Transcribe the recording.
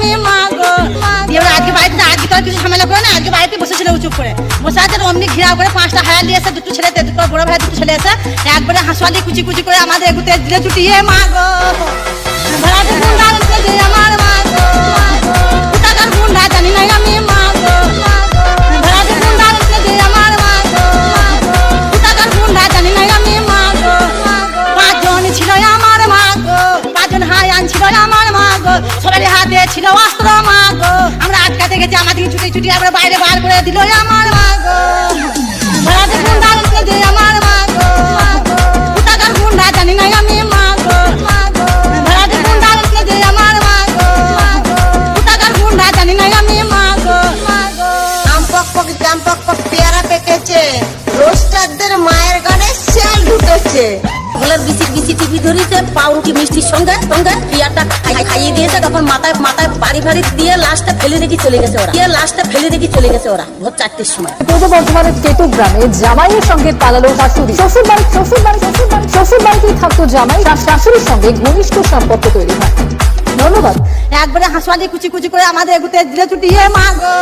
আমি মা গো। এবার আজকে বাড়িতে আজকে তো কিছু ঝামেলা করে না, আজকে বাড়িতে বসেছিল চুপ করে বসে আছে। অমনি ঘিরাও করে 5টা হায়ার নিয়ে এসে, দুটো ছেলে, দুটো বড় ভাই, দুটো ছেলে এসে একবারে হাঁসুয়ালি কুচি কুচি করে আমাদের এগুতে দিলে ছুটিয়ে মা গো। ভাড়াতে গুন্ডা যে আমার মা গো, কোথাকার গুন্ডা জানি না আমি মা গো। ভাড়াতে গুন্ডা যে আমার মা গো, কোথাকার গুন্ডা জানি না আমি মা গো। 5 জন ছিল আমার মা গো, 5 জন হায়ান ছিল আমার মা গো। সবার হাতে ছিল অস্ত্র মা গো। আমরা আটকাতে গেছি, আমাদেরকে ছুটি ছুটি আমরা বাইরে বার করে দিল আমার মা গো। ভাড়াতে গুন্ডা যে আমার মা গো, কোথাকার গুন্ডা জানি না আমি মা গো। ভাড়াতে গুন্ডা যে আমার মা গো, কোথাকার গুন্ডা জানি না আমি মা গো। আম পক পক জাম পক পক পেয়ারা পেকেছে, রোস্টারদের মায়ের গানে শেল ঢুকেছে। বলার বিসি বিসি টিভি ধরেছে, পাউরুটি মিষ্টির সঙ্গে সঙ্গে পিয়ারটা খাইয়ে দিয়েছে। তখন মাথায় মাথায় বাড়ি বাড়ি দিয়ে লাশটা ফেলে রেখে চলে গেছে ওরা, লাশটা ফেলে রেখে চলে গেছে ওরা ভোর 4টের সময়। পূর্ব বর্ধমানের টেটু গ্রামে জামাইয়ের সঙ্গে পালালো শাশুড়ি। শ্বশুর বাড়িতেই থাকতো জামাই, তার শাশুড়ির সঙ্গে ঘনিষ্ঠ সম্পর্ক তৈরি হয়। ধন্যবাদ। একবারে হাঁসুয়ালি কুচি কুচি করে আমাদের এগুতে দিলে ছুটিয়ে মা গো।